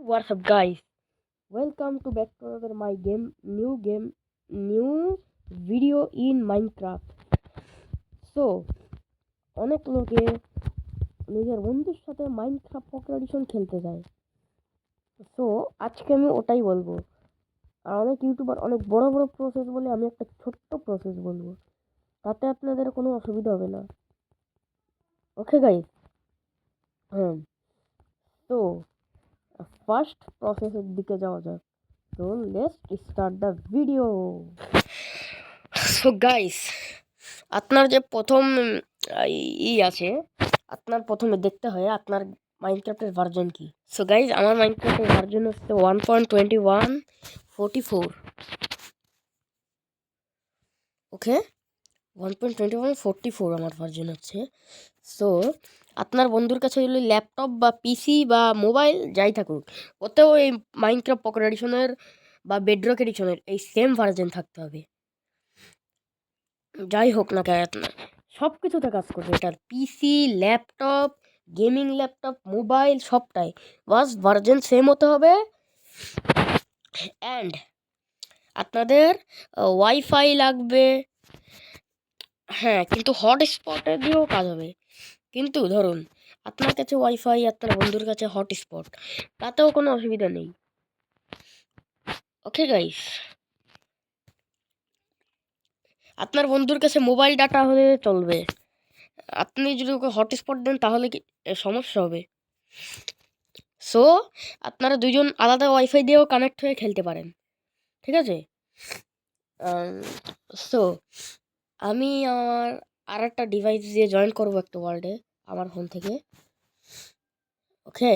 What's up, guys? Welcome to back to another my game, new video in Minecraft. So, অনেক লোকে নিজের বন্ধুর সাথে মাইনক্রাফট পকেট এডিশন খেলতে যায়। সো আজকে আমি ওটাই বলবো। আর অনেক ইউটিউবার অনেক বড় বড় প্রসেস বলে, আমি একটা ছোট্ট প্রসেস বলবো, তাতে আপনাদের কোনো অসুবিধা হবে না। Okay guys? তো ফার্স্ট প্রসেসের দিকে যাওয়া যাক। So let's start the video. So guys, আপনার যে প্রথম আছে, আপনার প্রথমে দেখতে হয় আপনার মাইনক্রাফটের ভার্জন কি। সো গাইজ, আমার মাইনক্রাফটের ভার্জন হচ্ছে 1.2144। ওকে, 1.2144 আমার ভার্জন হচ্ছে। সো আপনার বন্ধুর কাছে যদি ল্যাপটপ বা পিসি বা মোবাইল যাই থাকুক, ওতেও এই মাইনক্রাফট পকেট এডিশনের বা বেডরক এডিশনের এই সেম ভার্জন থাকতে হবে। যাই হোক না কেন, সব কিছুতে কাজ করবে। এটার পিসি, ল্যাপটপ, গেমিং ল্যাপটপ, মোবাইল সবটাই বাস ভার্জন সেম হতে হবে। অ্যান্ড আপনাদের ওয়াইফাই লাগবে। হ্যাঁ, কিন্তু হটস্পটে দিয়েও কাজ হবে। কিন্তু ধরুন আপনার কাছে ওয়াইফাই, আপনার বন্ধুর কাছে হটস্পট, তাতেও কোনো অসুবিধা নেই। ওকে গাইস, আপনার বন্ধুর কাছে মোবাইল ডাটা হলে চলবে। আপনি যদি ওকে হটস্পট দেন তাহলে কি সমস্যা হবে। সো আপনারা দুজন আলাদা ওয়াইফাই দিয়েও কানেক্ট হয়ে খেলতে পারেন, ঠিক আছে? সো আমি আমার আর একটা ডিভাইস দিয়ে জয়েন করবো একটা ওয়ার্ল্ডে আমার ফোন থেকে। ওকে,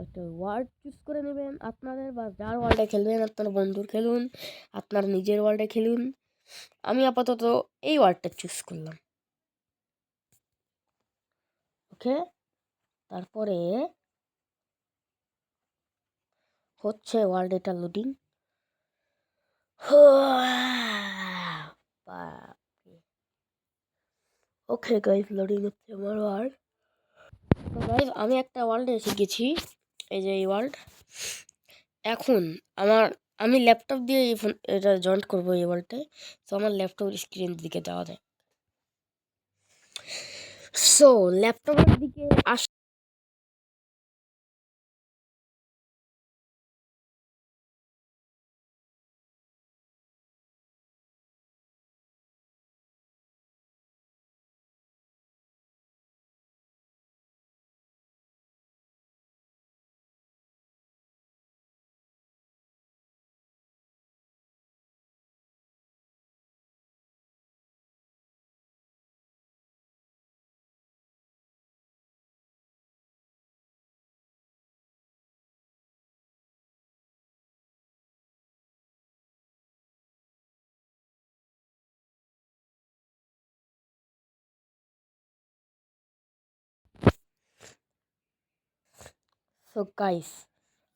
একটা ওয়ার্ল্ড চুজ করে নেবেন আপনাদের, বা যার ওয়ার্ল্ডে খেলবেন, আপনার বন্ধুর খেলুন, আপনার নিজের ওয়ার্ল্ডে খেলুন। আমি আপাতত এই ওয়ার্ল্ডটা চুজ করলাম। ওকে, তারপরে হচ্ছে ওয়ার্ল্ড এটা লোডিং। ওকে গাইস, লোডিং হচ্ছে আমার ওয়ার্ল্ড। তো গাইস, আমি একটা ওয়ার্ল্ডে এসে গেছি। এই যে এই ওয়ার্ল্ড। এখন আমি ল্যাপটপ দিয়ে এই ফোন এটা জয়েন্ট করবো এই ওয়ার্ল্ডে। তো আমার ল্যাপটপের স্ক্রিন দিকে যাওয়া যায়। সো ল্যাপটপের দিকে সো গাইস,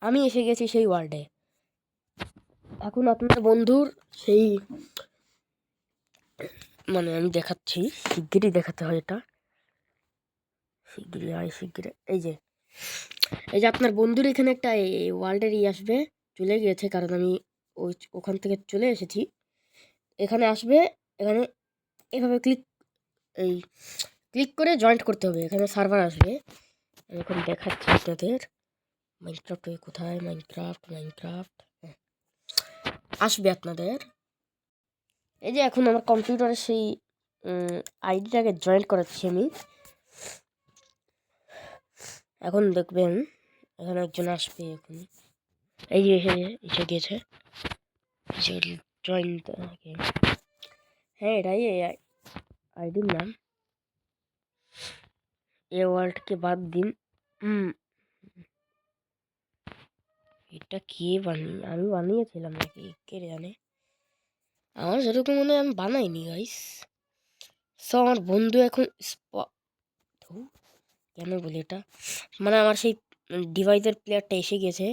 আমি এসে গেছি সেই ওয়ার্ল্ডে। এখন আপনার বন্ধুর সেই আমি দেখাচ্ছি, শিগগিরই দেখাতে হয় এটা, শিগগিরই। এই যে আপনার বন্ধুর এখানে একটা ওয়ার্ল্ডের আসবে, চলে গিয়েছে কারণ আমি ওখান থেকে চলে এসেছি। এখানে আসবে, এখানে এভাবে ক্লিক করে জয়েন্ট করতে হবে। এখানে সার্ভার আসবে। আমি এখন দেখাচ্ছি আপনাদের। মাইনক্রাফট কোথায়? মাইনক্রাফট আসবে আপনাদের। এই যে এখন আমার কম্পিউটারে সেই আইডিটাকে জয়েন্ট করাচ্ছি আমি। এখন দেখবেন এখানে একজন আসবে। এখন এই যে এসে গিয়েছে জয়েন। হ্যাঁ, এটাই আইডির নাম। এ ওয়ার্ল্ডকে বাদ দিন। এটা কে আমি বানিয়েছিলাম নাকি কে জানে? আমার যেরকম মনে হয় আমি বানাইনি গাইস। সো আমার বন্ধু এখন কেন বলি এটা, আমার সেই ডিভাইসের প্লেয়ারটা এসে গেছে।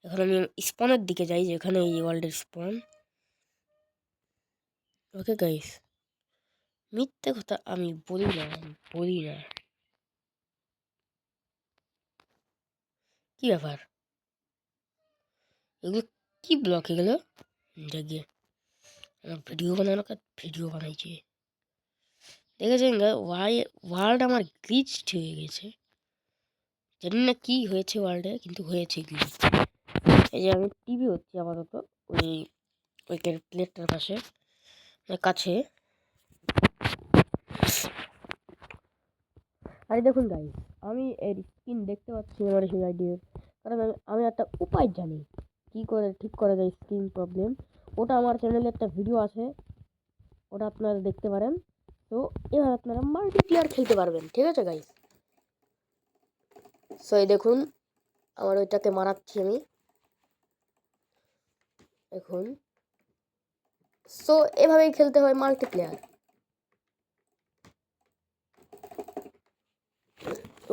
এখন আমি স্পনের দিকে যাই, যেখানে এই ওয়ার্ল্ডের স্পন। ওকে গাইস, মিথ্যে কথা আমি বলি না। কি ব্যাপার, এগুলো কি ব্লক এগুলো? দেখে ভিডিও বানানো ভিডিও বানাইছে, দেখেছেন ওয়ার্ল্ড আমার গ্লিচড হয়ে গেছে। জানি না কি হয়েছে ওয়ার্ল্ডে, কিন্তু হয়েছে গ্লিচ। এই যে আমি টিভি হচ্ছে আপাতত ওই ওই প্লেটটার পাশে কাছে। আরে দেখুন গাইস, আমি এর স্ক্রিন দেখতে পাচ্ছি আমার সেই আইডিয়ার, কারণ আমি একটা উপায় জানি কি করে ঠিক করা যায় স্ক্রিন প্রবলেম। ওটা আমার চ্যানেলে একটা ভিডিও আছে, ওটা আপনারা দেখতে পারেন। তো এবার আপনারা মাল্টিপ্লেয়ার খেলতে পারবেন, ঠিক আছে গাইস? সো এই দেখুন আমার ওইটাকে মারাচ্ছি আমি এখন। সো এভাবেই খেলতে হয় মাল্টিপ্লেয়ার।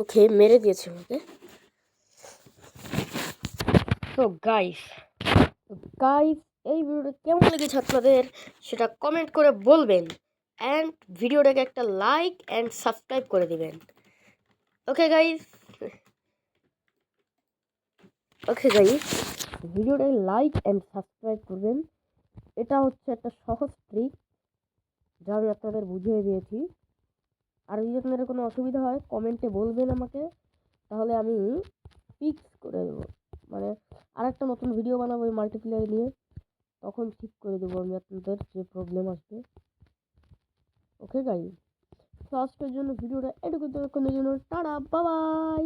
ওকে, মেরে দিয়েছে আমাকে। তো গাইস এই ভিডিওটা কেমন লেগেছে আপনাদের সেটা কমেন্ট করে বলবেন, অ্যান্ড ভিডিওটাকে একটা লাইক অ্যান্ড সাবস্ক্রাইব করে দিবেন। ওকে গাইস, ভিডিওটাকে লাইক অ্যান্ড সাবস্ক্রাইব করবেন। এটা হচ্ছে একটা সহজ ট্রিক যা আমি আপনাদের বুঝিয়ে দিয়েছি। আর যদি আপনাদের কোনো অসুবিধা হয় কমেন্টে বলবেন আমাকে, তাহলে আমি ফিক্স করে দেবো। মানে আরেকটা নতুন ভিডিও বানাবো ওই মাল্টিপ্লেয়ার নিয়ে, তখন ঠিক করে দেবো আমি আপনাদের যে প্রবলেম আসবে। ওকে গাইস, তো আজকের জন্য ভিডিওটা এটুকু, ততক্ষণের জন্য টাটা, বাই বাই।